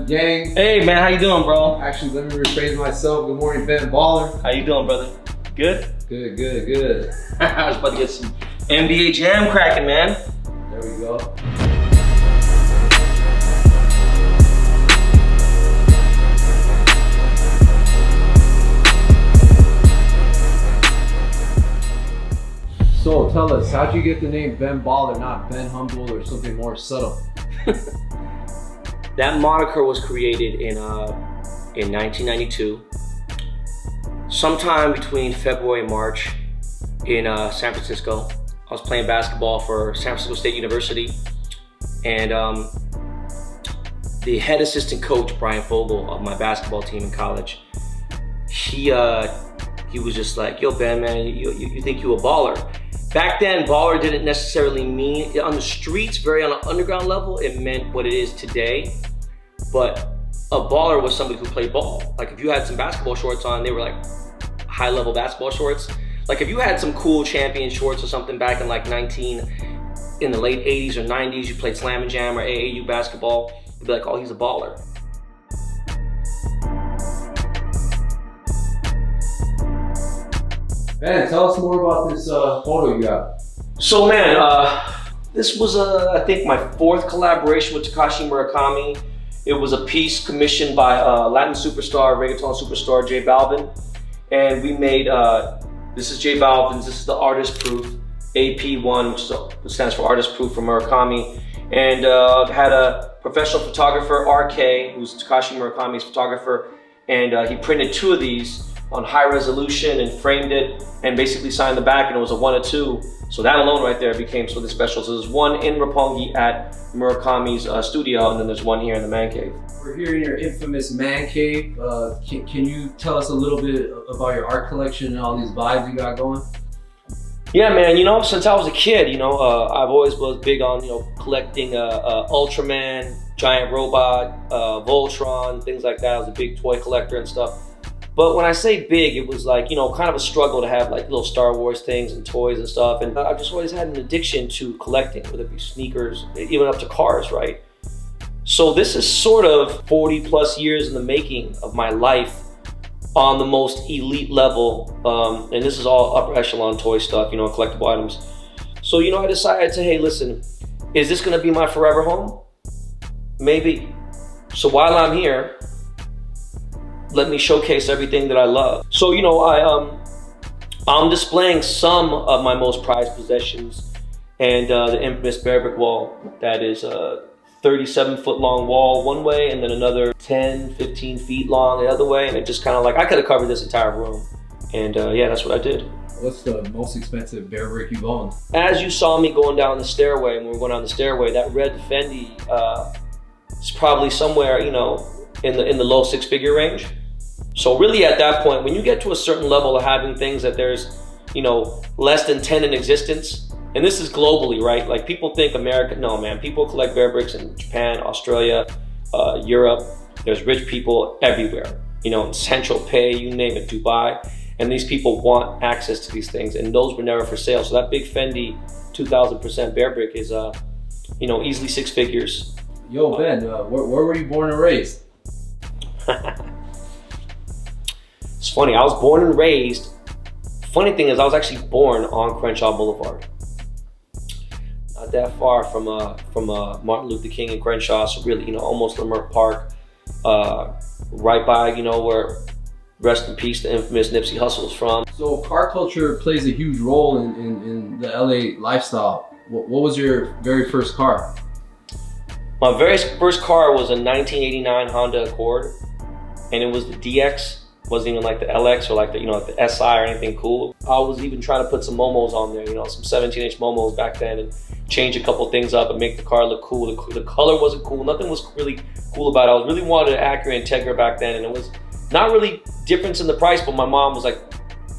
FM gang. Hey man, how you doing, bro? Actually, let me rephrase myself. Good morning, Ben Baller. How you doing, brother? Good? Good. I was about to get some NBA Jam cracking, man. There we go. So tell us, how'd you get the name Ben Baller, not Ben Humble or something more subtle? That moniker was created in 1992, sometime between February and March in San Francisco. I was playing basketball for San Francisco State University, and the head assistant coach, Brian Fogel, of my basketball team in college, he was just like, yo Ben, man, you think you a baller. Back then, baller didn't necessarily mean, on the streets, very on an underground level, it meant what it is today. But a baller was somebody who played ball. Like if you had some basketball shorts on, they were like high level basketball shorts. Like if you had some cool champion shorts or something back in like in the late 80s or 90s, you played Slam and Jam or AAU basketball, you'd be like, oh, he's a baller. Ben, tell us more about this photo you got. So man, this was I think my 4th collaboration with Takashi Murakami. It was a piece commissioned by Latin superstar, reggaeton superstar J Balvin. And we made, this is J Balvin's, this is the artist proof, AP1, which stands for artist proof from Murakami. And had a professional photographer, RK, who's Takashi Murakami's photographer. And he printed 2 of these on high resolution and framed it and basically signed the back, and it was a 1 or 2. So that alone right there became something special. So there's one in Roppongi at Murakami's studio, and then there's one here in the man cave. We're here in your infamous man cave. Can you tell us a little bit about your art collection and all these vibes you got going? Yeah, man, you know, since I was a kid, you know, I've always was big on, you know, collecting Ultraman, Giant Robot, Voltron, things like that. I was a big toy collector and stuff. But when I say big, it was like, you know, kind of a struggle to have like little Star Wars things and toys and stuff. And I've just always had an addiction to collecting, whether it be sneakers, even up to cars, right? So this is sort of 40 plus years in the making of my life on the most elite level. And this is all upper echelon toy stuff, you know, collectible items. So, you know, I decided to, hey, listen, is this gonna be my forever home? Maybe. So while I'm here, let me showcase everything that I love. So, you know, I'm displaying some of my most prized possessions, and the infamous bare brick wall that is a 37-foot long wall one way, and then another 10, 15 feet long the other way, and it just kind of like, I could have covered this entire room. And yeah, that's what I did. What's the most expensive bare brick you've owned? As you saw me going down the stairway, and we were going down the stairway, that red Fendi is probably somewhere, you know, in the low 6-figure range. So really at that point, when you get to a certain level of having things that there's, you know, less than 10 in existence, and this is globally, right? Like people think America, no man, people collect bare bricks in Japan, Australia, Europe. There's rich people everywhere, you know, in Central Pay, you name it, Dubai. And these people want access to these things, and those were never for sale. So that big Fendi 2000% bare brick is, you know, easily 6 figures. Yo, Ben, where were you born and raised? It's funny, I was born and raised. Funny thing is, I was actually born on Crenshaw Boulevard. Not that far from Martin Luther King and Crenshaw, so really, you know, almost Leimert Park. Right by, you know, where, rest in peace, the infamous Nipsey Hussle is from. So car culture plays a huge role in the LA lifestyle. What was your very first car? My very first car was a 1989 Honda Accord, and it was the DX. Wasn't even like the LX or like the, you know, like the SI or anything cool. I was even trying to put some Momos on there, you know, some 17-inch Momos back then, and change a couple things up and make the car look cool. The color wasn't cool. Nothing was really cool about it. I really wanted an Acura Integra back then, and it was not really difference in the price, but my mom was like,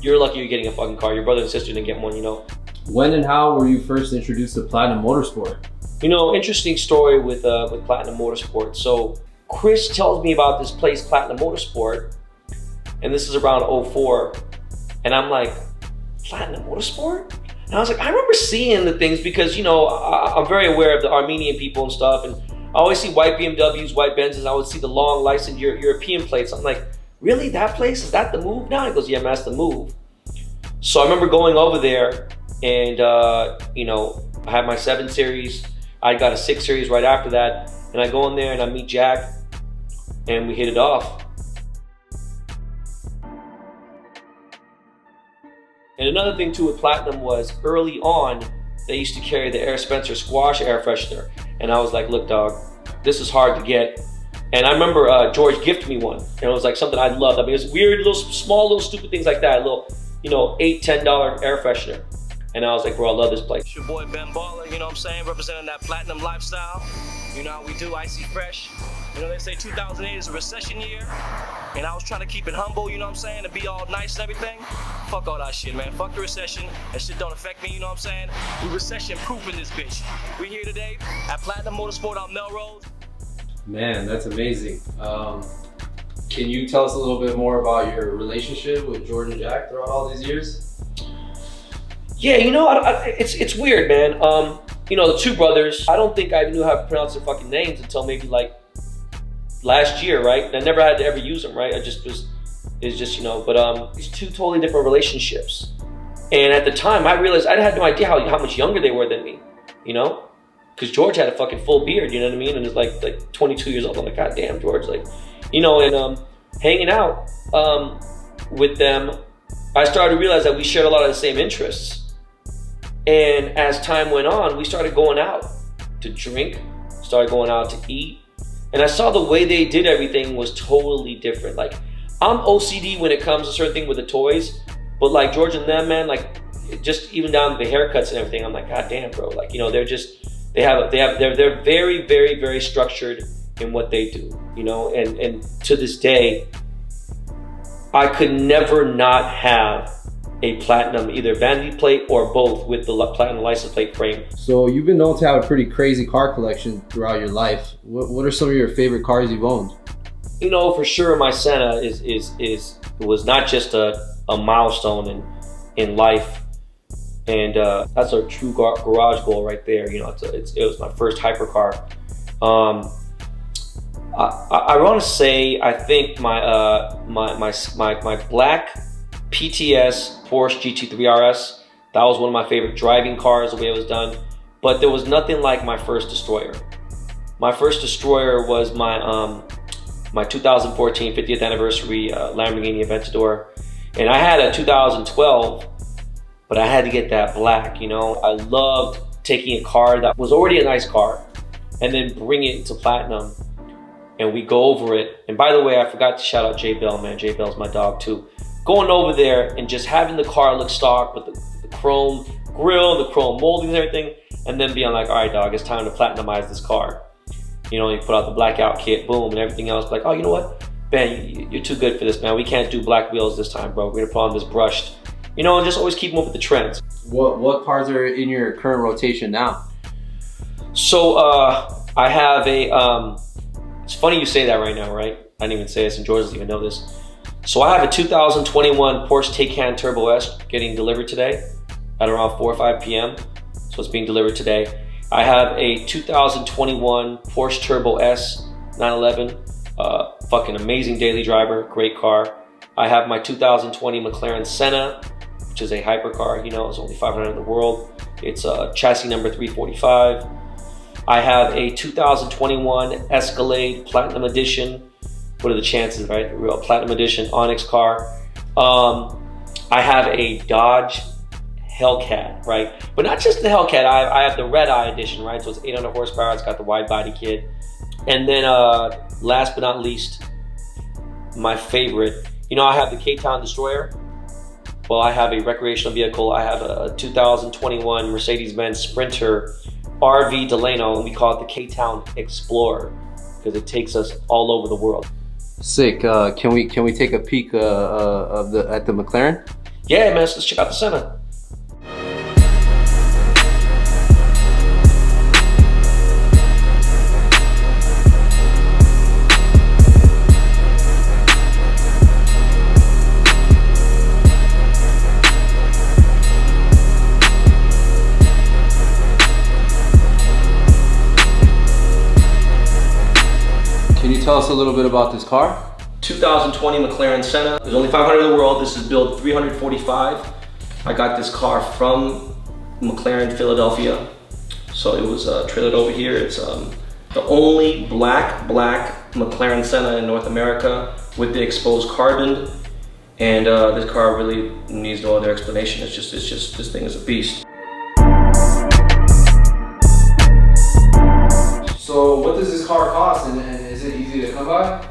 you're lucky you're getting a fucking car. Your brother and sister didn't get one, you know. When and how were you first introduced to Platinum Motorsport? You know, interesting story with Platinum Motorsport. So Chris tells me about this place, Platinum Motorsport, and this is around 04. And I'm like, Platinum Motorsport? And I was like, I remember seeing the things because, you know, I'm very aware of the Armenian people and stuff. And I always see white BMWs, white Benzes, and I would see the long licensed European plates. I'm like, really, that place? Is that the move now? He goes, yeah, man, that's the move. So I remember going over there and, you know, I had my 7 Series. I got a 6 Series right after that. And I go in there and I meet Jack and we hit it off. And another thing too with Platinum was early on, they used to carry the Air Spencer Squash air freshener. And I was like, look, dog, this is hard to get. And I remember George gifted me one. And it was like something I loved. I mean, it was weird, little small, little stupid things like that. Little, you know, $8, $10 air freshener. And I was like, bro, I love this place. It's your boy Ben Baller, you know what I'm saying? Representing that platinum lifestyle. You know how we do, icy fresh. You know, they say 2008 is a recession year. And I was trying to keep it humble, you know what I'm saying? To be all nice and everything. Fuck all that shit, man. Fuck the recession. That shit don't affect me, you know what I'm saying? We recession proof in this bitch. We here today at Platinum Motorsport on Melrose. Man, that's amazing. Can you tell us a little bit more about your relationship with George and Jack throughout all these years? Yeah, you know, it's weird, man. You know, the two brothers, I don't think I knew how to pronounce their fucking names until maybe like last year, right? I never had to ever use them, right? It's just, you know, but it's two totally different relationships. And at the time, I realized I had no idea how much younger they were than me, you know? Because George had a fucking full beard, you know what I mean? And it's like 22 years old. I'm like, God damn, George, like, you know, and hanging out with them, I started to realize that we shared a lot of the same interests. And as time went on, we started going out to drink, started going out to eat. And I saw the way they did everything was totally different. Like, I'm OCD when it comes to certain things with the toys, but like George and them, man, like just even down to the haircuts and everything, I'm like, God damn, bro. Like, you know, they're very, very, very structured in what they do, you know? And to this day, I could never not have a platinum, either vanity plate or both with the platinum license plate frame. So you've been known to have a pretty crazy car collection throughout your life. What are some of your favorite cars you've owned? You know, for sure, my Senna was not just a milestone in life, and that's a true garage goal right there. You know, it was my first hypercar. I want to say I think my black PTS Porsche GT3 RS, that was one of my favorite driving cars, the way it was done. But there was nothing like my first Destroyer. My first Destroyer was my 2014 50th anniversary Lamborghini Aventador. And I had a 2012, but I had to get that black, you know. I loved taking a car that was already a nice car and then bring it to platinum. And we go over it. And by the way, I forgot to shout out Jay Bell, man. Jay Bell's my dog too. Going over there and just having the car look stock with the chrome grille, the chrome moldings and everything, and then being like, all right, dog, it's time to platinumize this car. You know, you put out the blackout kit, boom, and everything else. Like, oh, you know what? Ben, you're too good for this, man. We can't do black wheels this time, bro. We're gonna put on this brushed. You know, and just always keep them up with the trends. What cars are in your current rotation now? So I have a, it's funny you say that right now, right? I didn't even say this, and George doesn't even know this. So I have a 2021 Porsche Taycan Turbo S getting delivered today at around 4 or 5 p.m. So it's being delivered today. I have a 2021 Porsche Turbo S 911, fucking amazing daily driver, great car. I have my 2020 McLaren Center, which is a hypercar, you know, it's only 500 in the world. It's chassis number 345. I have a 2021 Escalade Platinum Edition. What are the chances, right? A real Platinum Edition Onyx car. I have a Dodge Hellcat, right? But not just the Hellcat, I have the Red Eye Edition, right? So it's 800 horsepower, it's got the wide body kit. And then last but not least, my favorite, you know, I have the K-Town Destroyer. Well, I have a recreational vehicle. I have a 2021 Mercedes-Benz Sprinter RV Delano, and we call it the K-Town Explorer because it takes us all over the world. Sick. Can we take a peek at the McLaren? Yeah, man. Let's check out the Senna. us a little bit about this car? 2020 McLaren Center. There's only 500 in the world. This is build 345. I got this car from McLaren Philadelphia. So it was trailered over here. It's the only black McLaren Center in North America with the exposed carbon. And this car really needs no other explanation. It's just, this thing is a beast. So what does this car cost, and is it easy to come by?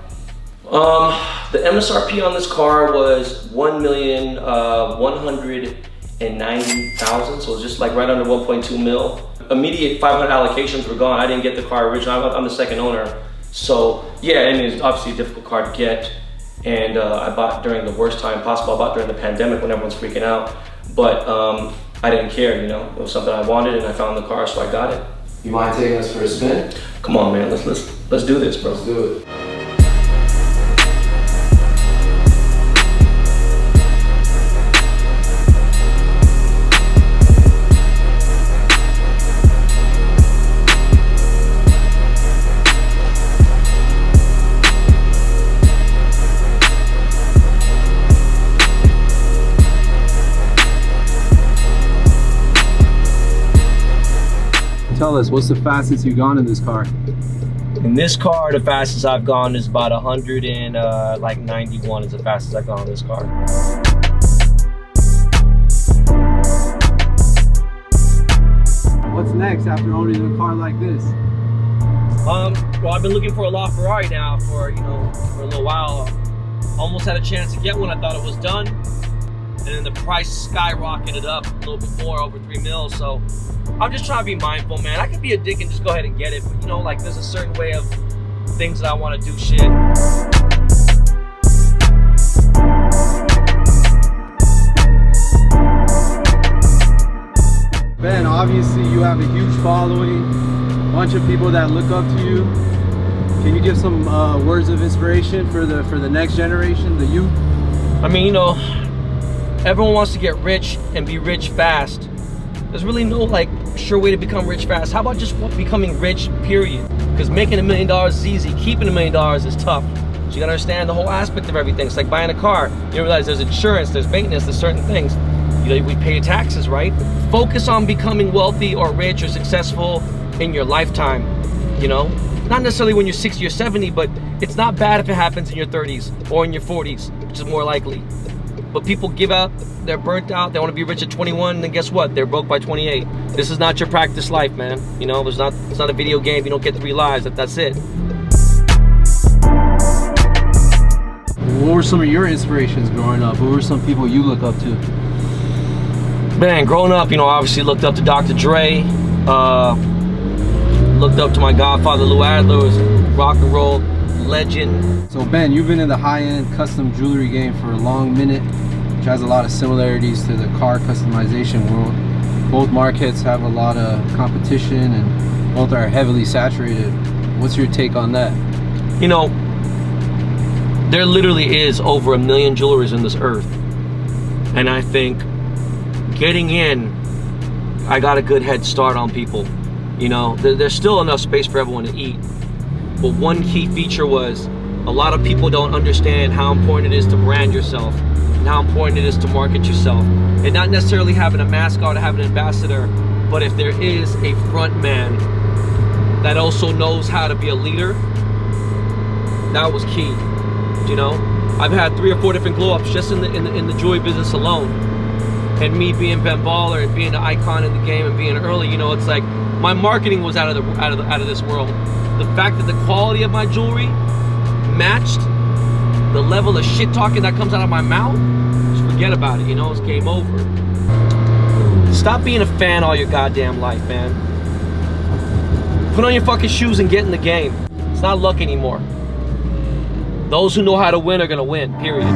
The MSRP on this car was $1,190,000, so it's just like right under 1.2 mil. Immediate 500 allocations were gone. I didn't get the car original. I'm the second owner, so yeah, and it's obviously a difficult car to get. And I bought during the worst time possible. I bought during the pandemic when everyone's freaking out, but I didn't care. You know, it was something I wanted, and I found the car, so I got it. You mind taking us for a spin? Come on, man. Let's do this, bro. Let's do it. Tell us, what's the fastest you've gone in this car? In this car, the fastest I've gone is about 191 is the fastest I've gone in this car. What's next after owning a car like this? Well, I've been looking for a LaFerrari now for a little while. Almost had a chance to get one. I thought it was done, and then the price skyrocketed up a little bit more, over 3 mil. So I'm just trying to be mindful, man. I could be a dick and just go ahead and get it, but you know, like there's a certain way of things that I want to do shit. Ben, obviously you have a huge following, a bunch of people that look up to you. Can you give some words of inspiration for the next generation, the youth? I mean, you know, everyone wants to get rich and be rich fast. There's really no like sure way to become rich fast. How about just becoming rich, period? Because making $1 million is easy, keeping $1 million is tough. So you gotta understand the whole aspect of everything. It's like buying a car. You realize there's insurance, there's maintenance, there's certain things. You know, we pay taxes, right? Focus on becoming wealthy or rich or successful in your lifetime, you know? Not necessarily when you're 60 or 70, but it's not bad if it happens in your 30s or in your 40s, which is more likely. But people give up, they're burnt out, they want to be rich at 21, and then guess what? They're broke by 28. This is not your practice life, man. You know, it's not a video game. You don't get 3 lives. That's it. What were some of your inspirations growing up? Who were some people you look up to? Man, growing up, you know, obviously looked up to Dr. Dre, looked up to my godfather Lou Adler, who's a rock and roll legend. So Ben, you've been in the high-end custom jewelry game for a long minute, which has a lot of similarities to the car customization world. Both markets have a lot of competition and both are heavily saturated. What's your take on that? You know, there literally is over 1 million jewelries in this earth. And I think getting in, I got a good head start on people. You know, there's still enough space for everyone to eat. But one key feature was a lot of people don't understand how important it is to brand yourself and how important it is to market yourself. And not necessarily having a mascot or having an ambassador, but if there is a front man that also knows how to be a leader, that was key. You know, I've had 3 or 4 different glow-ups just in the jewelry business alone. And me being Ben Baller and being the icon in the game and being early, you know, it's like my marketing was out of this world. The fact that the quality of my jewelry matched the level of shit talking that comes out of my mouth, just forget about it, you know, it's game over. Stop being a fan all your goddamn life, man. Put on your fucking shoes and get in the game. It's not luck anymore. Those who know how to win are gonna win, period.